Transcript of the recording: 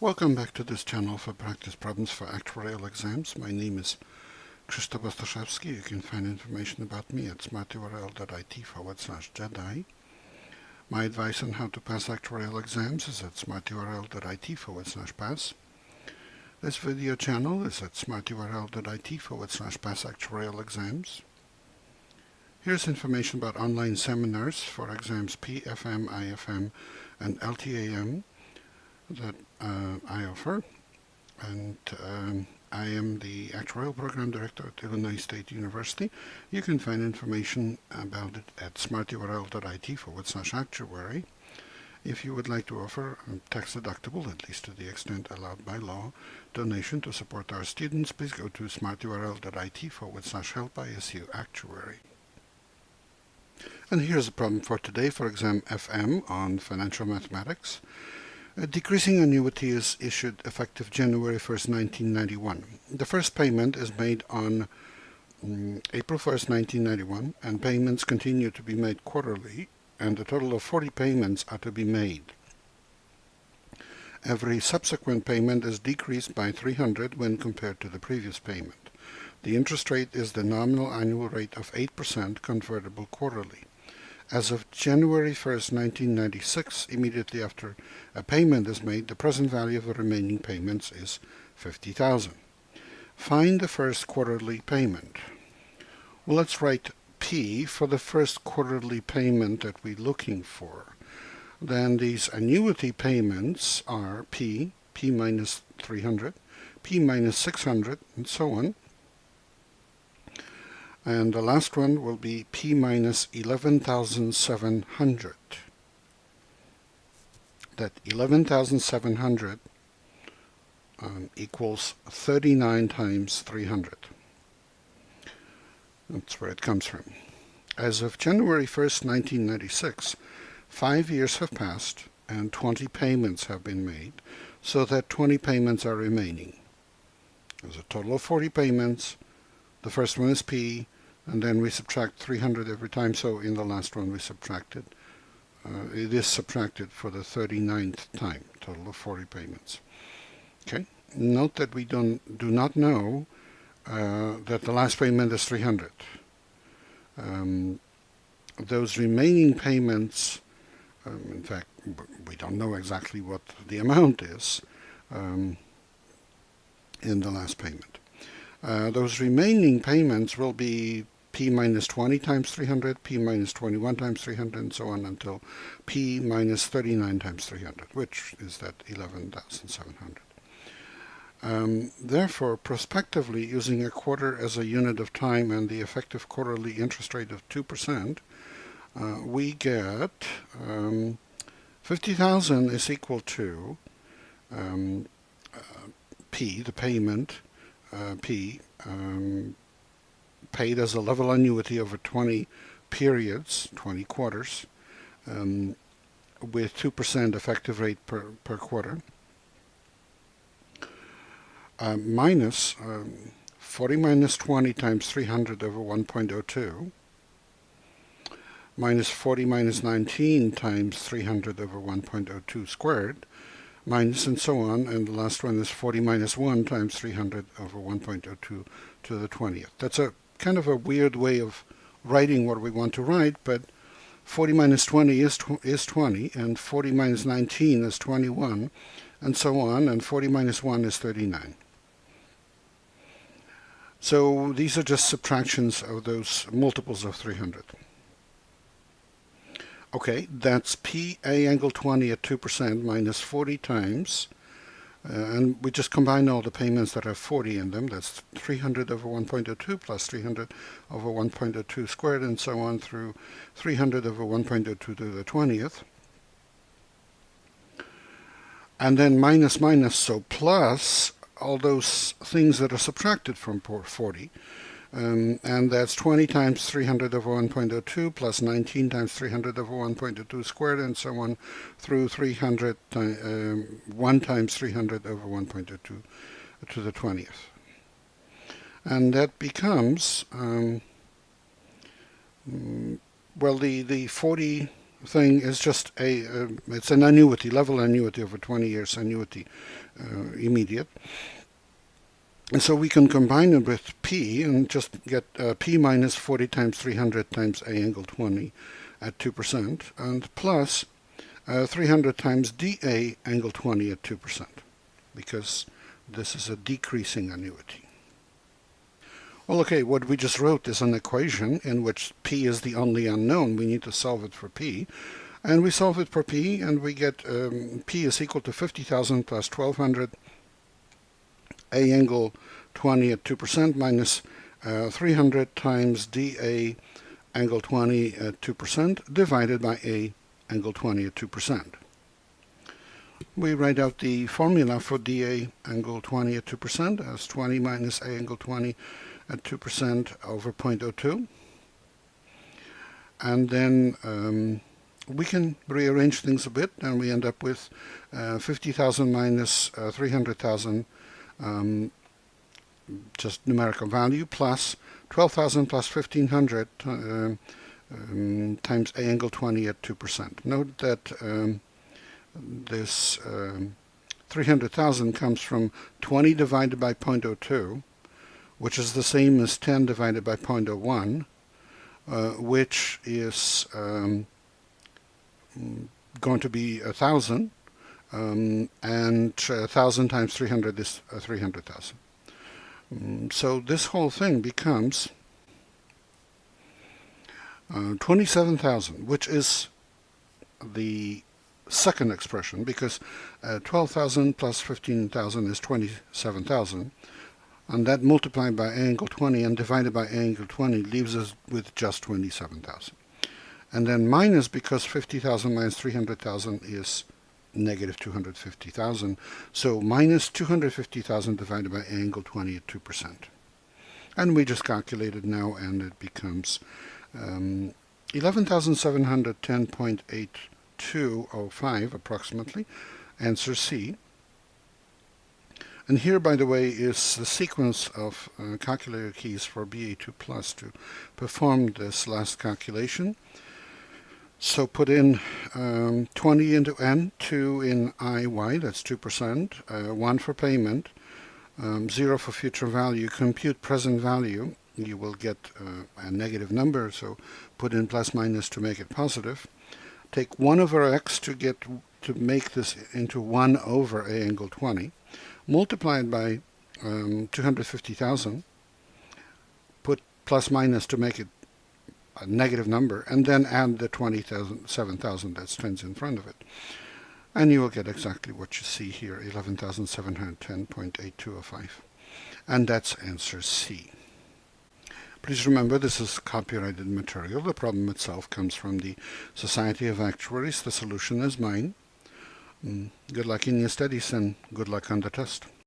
Welcome back to this channel for practice problems for actuarial exams. My name is Krzysztof Ostaszewski. You can find information about me at smarturl.it/Jedi. My advice on how to pass actuarial exams is at smarturl.it/pass. This video channel is at smarturl.it/pass actuarial exams. Here's information about online seminars for exams PFM, IFM, and LTAM that I offer, and I am the Actuarial Program Director at Illinois State University. You can find information about it at smarturl.it/actuary. If you would like to offer a tax-deductible, at least to the extent allowed by law, donation to support our students, please go to smarturl.it/help-ISU actuary. And here's the problem for today for exam FM on financial mathematics. A decreasing annuity is issued effective January 1st, 1991. The first payment is made on April 1st, 1991, and payments continue to be made quarterly, and a total of 40 payments are to be made. Every subsequent payment is decreased by 300 when compared to the previous payment. The interest rate is the nominal annual rate of 8% convertible quarterly. As of January 1st, 1996, immediately after a payment is made, the present value of the remaining payments is $50,000. Find the first quarterly payment. Well, let's write P for the first quarterly payment that we're looking for. Then these annuity payments are P minus 300, P minus 600, and so on. And the last one will be P minus 11,700. That 11,700 equals 39 times 300. That's where it comes from. As of January 1st, 1996, 5 years have passed and 20 payments have been made, so that 20 payments are remaining. There's a total of 40 payments. The first one is P, and then we subtract 300 every time, so in the last one we subtracted. It is subtracted for the 39th time, total of 40 payments. Okay. Note that we do not know that the last payment is 300. Those remaining payments, in fact, we don't know exactly what the amount is in the last payment. Those remaining payments will be P minus 20 times 300, P minus 21 times 300, and so on until P minus 39 times 300, which is that 11,700. Therefore, prospectively, using a quarter as a unit of time and the effective quarterly interest rate of 2%, we get 50,000 is equal to P, the payment, P, paid as a level annuity over 20 periods, 20 quarters, with 2% effective rate per quarter, minus 40 minus 20 times 300 over 1.02, minus 40 minus 19 times 300 over 1.02 squared, minus and so on, and the last one is 40 minus 1 times 300 over 1.02 to the 20th. That's a kind of a weird way of writing what we want to write, but 40 minus 20 is 20, and 40 minus 19 is 21, and so on, and 40 minus 1 is 39. So these are just subtractions of those multiples of 300. Okay, that's PA angle 20 at 2% minus 40 times, and we just combine all the payments that have 40 in them. That's 300 over 1.02 plus 300 over 1.02 squared, and so on through 300 over 1.02 to the 20th. And then minus, so plus all those things that are subtracted from 40. And that's 20 times 300 over 1.02 plus 19 times 300 over 1.02 squared, and so on through 300, 1 times 300 over 1.02 to the 20th. And that becomes, well, the 40 thing is just it's an annuity, level annuity over 20 years annuity, immediate. And so we can combine it with P and just get P minus 40 times 300 times A angle 20 at 2%, and plus 300 times DA angle 20 at 2%, because this is a decreasing annuity. Well, okay, what we just wrote is an equation in which P is the only unknown. We need to solve it for P. And we solve it for P, and we get P is equal to 50,000 plus 1,200 A angle 20 at 2% minus 300 times DA angle 20 at 2% divided by A angle 20 at 2%. We write out the formula for DA angle 20 at 2% as 20 minus A angle 20 at 2% over 0.02. And then we can rearrange things a bit, and we end up with 50,000 minus 300,000, just numerical value, plus 12,000 plus 1,500 times A angle 20 at 2%. Note that this 300,000 comes from 20 divided by 0.02, which is the same as 10 divided by 0.01, which is going to be 1,000, and 1,000 times 300 is 300,000. So this whole thing becomes 27,000, which is the second expression, because 12,000 plus 15,000 is 27,000, and that multiplied by angle 20 and divided by angle 20 leaves us with just 27,000. And then minus, because 50,000 minus 300,000 is negative 250,000, so minus 250,000 divided by angle 20 at 2%. And we just calculate it now, and it becomes 11,710.8205 approximately, answer C. And here, by the way, is the sequence of calculator keys for BA2 Plus to perform this last calculation. So put in 20 into N, 2 in IY, that's 2%, 1 for payment, 0 for future value, compute present value. You will get a negative number, so put in plus minus to make it positive. Take 1 over x to make this into 1 over A angle 20. Multiply it by 250,000. Put plus minus to make it a negative number, and then add the 27,000 that stands in front of it. And you will get exactly what you see here, 11,710.8205. And that's answer C. Please remember, this is copyrighted material. The problem itself comes from the Society of Actuaries. The solution is mine. Good luck in your studies, and good luck on the test.